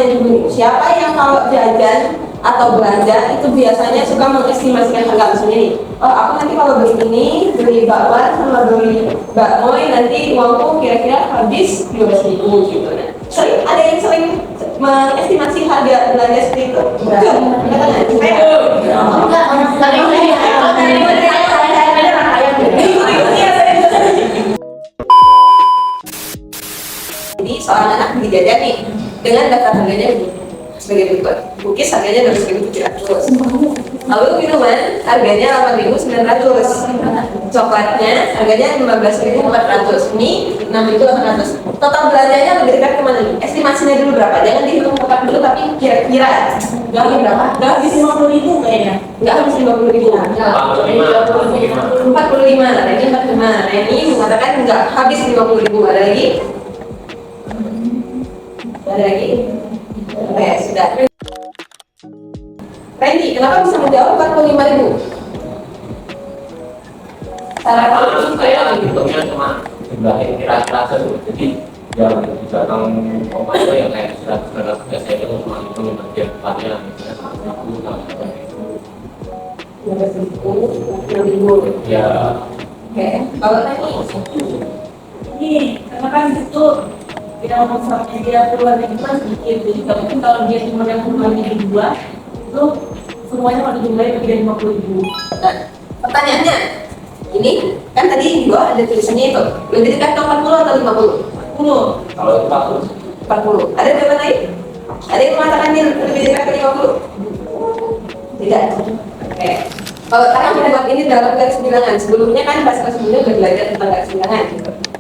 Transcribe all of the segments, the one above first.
tanya dulu, siapa yang kalau jajan atau belanja itu biasanya suka mengestimasikan harga sendiri? Oh, aku nanti kalau beli ini, beli bakwan sama beli bakmoy nanti uangku kira-kira habis 12.000 gitu. Nah, ada yang sering mengestimasi harga belanja seperti itu? Katakan. Enggak, Jadi seorang anak beli jajan nih dengan daftar harganya sebagai berikut. Cookies harganya 12.700. Lalu minuman harganya 8.900. Coklatnya harganya 15.400. Mie 6.800. Total belanjanya lebih dekat kemana nih? Estimasinya dulu berapa? Jangan dihitung tepat dulu, tapi kira-kira berapa? Nggak habis 50.000 kayaknya. Nggak habis 50.000. 45. Ini 45. Nah, ini mengatakan nggak habis 50.000. Ada lagi? Ada lagi? Oke, sudah. Randy, kenapa bisa menjawab 45.000? Cara kamu saya hitungnya cuma jumlah yang kira-kira seru, jadi yang di belakang koma itu yang kayak 100 saya itu cuma hitung bagian depannya ya. Oke, kalau tadi ini karena kan itu kita ngomong sama dia keluarnya itu kan sedikit, jadi mungkin kalau dia cuma yang keluarnya dua itu semuanya kalau dijumlahin lebih dari 50.000. Nah, pertanyaannya ini kan tadi di bawah ada tulisannya itu lebih dekat ke 40 atau 50? 40. Kalau itu 40. Ada jawaban lain? Ada yang mengatakan dia lebih dekat ke 50? Tidak. Oke. Kalau sekarang kita buat ini dalam garis bilangan, sebelumnya kan pas sebelumnya udah belajar tentang garis bilangan.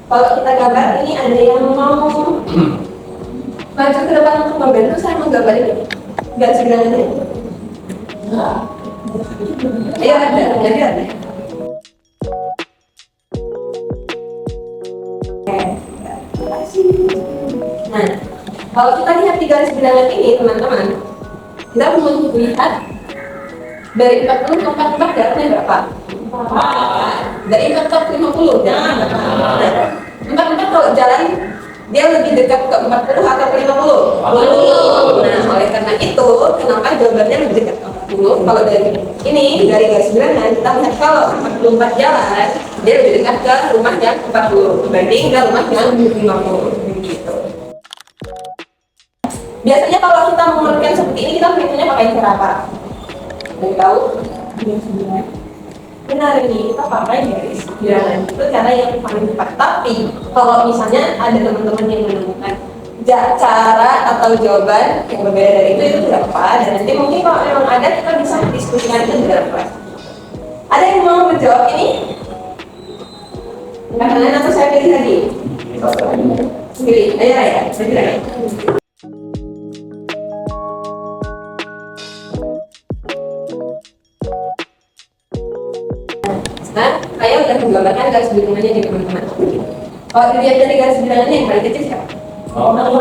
Kalau kita gambar ini ada yang mau maju ke depan untuk membantu saya menggambar ini garis bilangannya. Ayo ada, jadi ada. Nah, kalau kita lihat di garis bilangan ini teman-teman, kita melihat dari 40 ke 44 jaraknya berapa? Dari 4 ke 50 jaraknya berapa? Nah, 44 kalau jalan dia lebih dekat ke 40 atau ke 50? 40. Nah, oleh karena itu, kenapa jawabannya lebih dekat ke 40? Kalau dari ini, dari garis bilangan, kita lihat kalau 44 jalan, dia lebih dekat ke rumah yang 40 dibanding ke rumah yang 50. Begitu. Biasanya kalau kita mengumpulkan seperti ini, kita perhitungnya pakai cara apa? Ada yang tahu? Benar ini, kita pakai garis bilangan. Itu cara yang paling tepat. Tapi kalau misalnya ada teman-teman yang menemukan cara atau jawaban yang berbeda dari itu tidak apa. Dan nanti mungkin kalau memang ada, kita bisa diskusikan itu di dalam kelas. Ada yang mau menjawab ini? Kalian atau saya pilih tadi? Pilih, ayo Raya, saya pilih Raya. Nah, saya udah menggambarkan garis bilangannya di teman-teman. Kalau dilihat dari garis bilangannya yang paling kecil siapa? 0,6.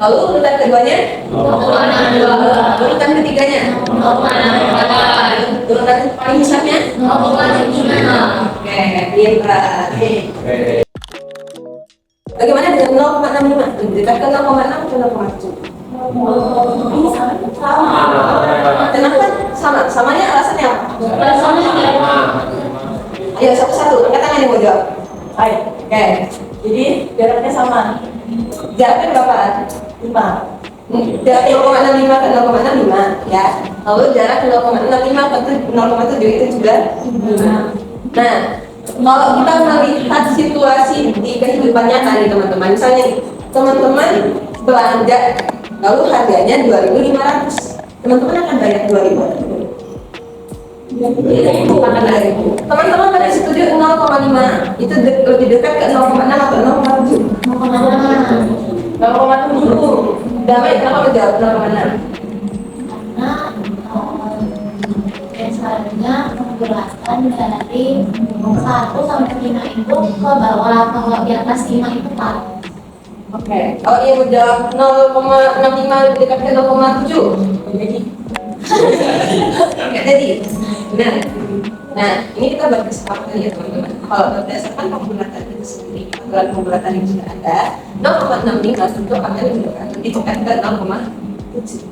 Lalu urutan keduanya? 0,62. Urutan ketiganya? 0,68. Urutan paling besarnya? 0,76. Oke, pintar. Bagaimana dengan 0,65? Dekat ke 0,6 atau 0,7? Kenapa sama? Samanya alasannya apa? Ayo satu-satu, angkat tangan yang mau jawab. Ayo, oke. Jadi jaraknya sama. Jaraknya berapa? 5. Jarak 0,65 ke 0,65 ya. Lalu jarak 0,65 ke 0,7 itu juga 5. Nah, kalau kita melihat situasi di kehidupan nyata nih teman-teman, misalnya teman-teman belanja lalu harganya 2.500, teman-teman akan bayar 2.000. Teman-teman pada setuju 0,5 itu lebih dekat ke 0,6 atau 0,7? 0,7. Damai kenapa menjawab 0,6? Biasanya menggerakkan dari 1 sampai 5 itu ke bawah, kalau di atas 5 itu 4. Oke, kalau yang menjawab 0,65 lebih dekat ke 0,7? Enggak jadi. Benar. Nah, ini kita berkesepakatan ya teman-teman. Kalau berdasarkan pembulatan itu sendiri aturan pembuatan yang sudah ada 0,65 untuk akan ditekan ke 0,7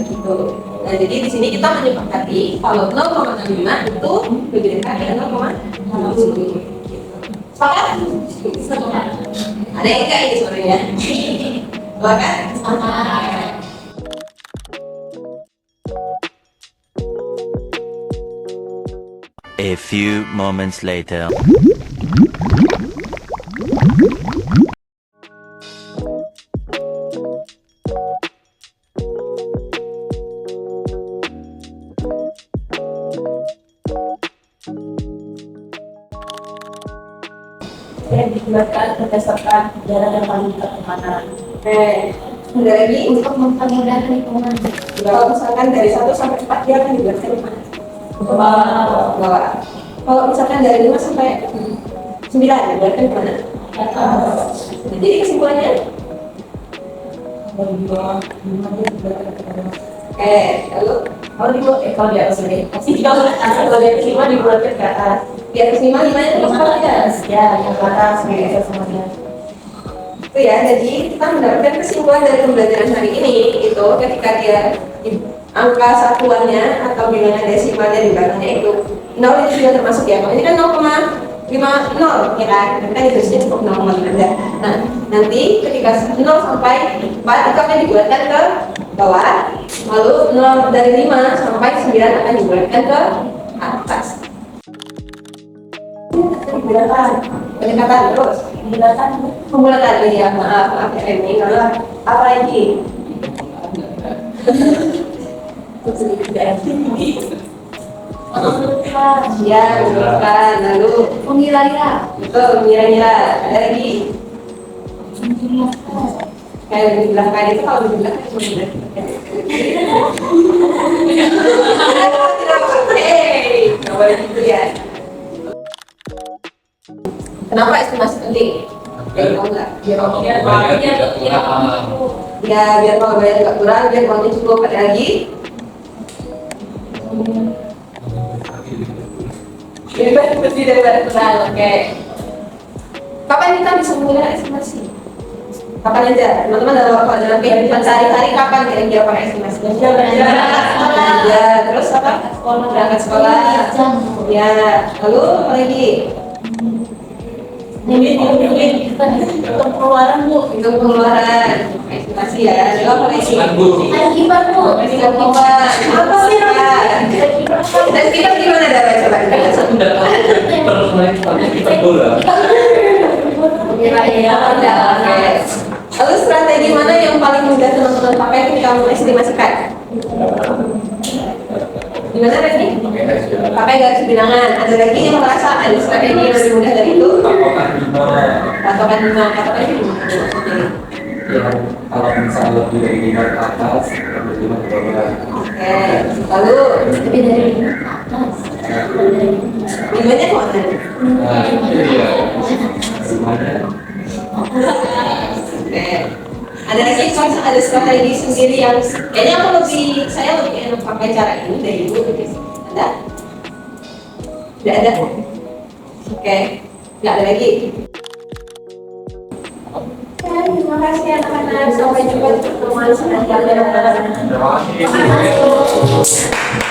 gitu. Nah jadi di sini kita menyepakati kalau 0,65 itu lebih dekat dengan 0,7 sepakat? Ada yang enggak ini sebenarnya? Sepakat? A few moments later. Yang dibuatkan berdasarkan jarak yang paling dekat kemana. Ada lagi Untuk mempermudah perhitungan. kalau misalkan dari 1 sampai 4 dia akan dibuatkan kemana? Ke bawah. Kalau misalkan dari 5 sampai 9 dibuatkan kemana? Nah, jadi kesimpulannya? Lalu Kalau di atas ini, kalau di atas 5 dibuatkan ke atas. di atas 5, 5-nya terus ke atas. Ya, yang ke atas, biasa semuanya. Itu ya, jadi kita mendapatkan kesimpulan dari pembelajaran hari ini itu ketika dia angka satuannya atau bilangan desimalnya di belakangnya itu 0 itu sudah termasuk ya. Kalau ini kan 0,50 ya kan, kita ditulisnya cukup 0,5. Nah, nanti ketika 0 sampai 4 itu akan dibuatkan ke bawah, lalu 0 dari 5 sampai 9 akan dibuatkan ke atas. Pendekatan terus. Pembulatan ya, maaf ya ini. Lalu apa lagi? Ya, menurutkan. Lalu Mengira-ngira. betul, mengira-ngira. Ada lagi? Kayak di belakang itu kalau di belakang itu benar. Hei, nggak boleh gitu ya. Kenapa estimasi penting? Tahu nggak? Biar bayar tidak kurang. Ya, biar kalau bayar nggak kurang, biar uangnya cukup. Ada lagi? Lebih baik bersih daripada kurang. Oke. Kapan kita bisa menilai estimasi? Kapan aja? Teman-teman dalam kehidupan sehari-hari kapan kira-kira pakai estimasi? Ya, terus apa? Berangkat sekolah. Ya, lalu apa lagi? Untuk pengeluaran Bu. Hitung pengeluaran, estimasi ya. Lalu apa lagi? Ada kibar Bu. Hitung pengeluaran. Apa sih ya? Dan kita gimana dapat coba? Terus naik kita bola. Ya, oke. Lalu strategi mana yang paling mudah teman-teman pakai ketika mengestimasikan? Gimana lagi? Pakai garis bilangan. Ada lagi yang merasa ada strategi yang lebih mudah dari itu? Patokan 5. Patokan 5. Ya, kalau misalnya lebih dari 5 ke atas, lebih 5 ke bawah. Oke. Lalu Lebih dari 5 ke atas. limanya kemana? Nah, itu dia. Semuanya. Oke. Ada lagi ada strategi sendiri yang kayaknya saya lebih enak pakai cara ini dari ibu. Ada? Tidak ada. Oke. Tidak ada lagi. Terima kasih anak-anak. Sampai jumpa di pertemuan selanjutnya. Terima kasih.